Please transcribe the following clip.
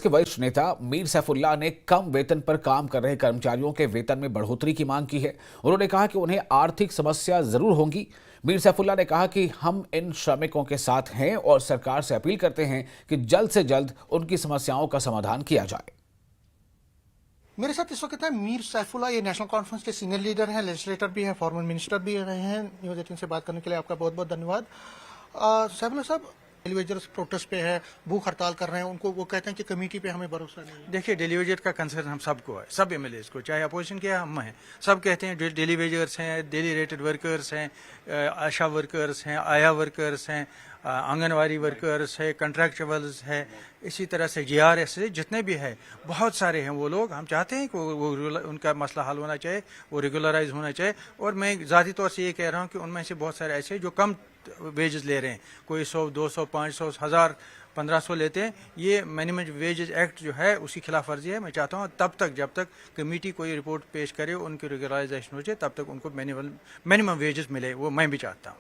के वरिष्ठ नेता मीर सैफुल्लाह ने कम वेतन पर काम कर रहे कर्मचारियों के वेतन में बढ़ोतरी की मांग की है। उन्होंने कहा कि उन्हें आर्थिक समस्या जरूर होंगी। मीर सैफुल्लाह ने कहा कि हम इन श्रमिकों के साथ हैं और सरकार से अपील करते हैं कि जल्द से जल्द उनकी समस्याओं का समाधान किया जाए। मेरे साथ इस वक्त है मीर सैफुल्लाह, ये नेशनल कॉन्फ्रेंस के सीनियर लीडर हैं, लेजिस्लेटर भी हैं, फॉर्मर मिनिस्टर भी रहे हैं। न्यूज़ 18 से बात करने के लिए आपका बहुत बहुत धन्यवाद। सैफुल्लाह साहब, डेली वेजर्स प्रोटेस्ट पे है, भूख हड़ताल कर रहे हैं, उनको वो कहते हैं कि कमेटी पे हमें भरोसा नहीं है। देखिए, डेली वेजर का कंसर्न हम सबको है, सब एमएलएस को, चाहे अपोजिशन के हम हैं, सब कहते हैं डेली वेजर्स हैं, डेली रेटेड वर्कर्स हैं, आशा वर्कर्स हैं, आया वर्कर्स हैं, आंगनवाड़ी वर्कर्स है, कंट्रैक्चुअल्स है, इसी तरह से जीआरएस से जितने भी है, बहुत सारे हैं वो लोग। हम चाहते हैं कि वो उनका मसला हल होना चाहिए, वो रेगुलराइज होना चाहिए। और मैं ज़ाती तौर से ये कह रहा हूँ कि उनमें से बहुत सारे ऐसे जो कम वेजेस ले रहे हैं, कोई 100, 200, 500, 1000, 1500 लेते हैं। ये मिनिमम वेजेस एक्ट जो है उसकी खिलाफ वर्जी है। मैं चाहता हूँ तब तक जब तक कमेटी कोई रिपोर्ट पेश करे, उनकी रेगुलराइजेशन हो जाए, तब तक उनको मिनिमम वेजेस मिले, वो मैं भी चाहता हूँ।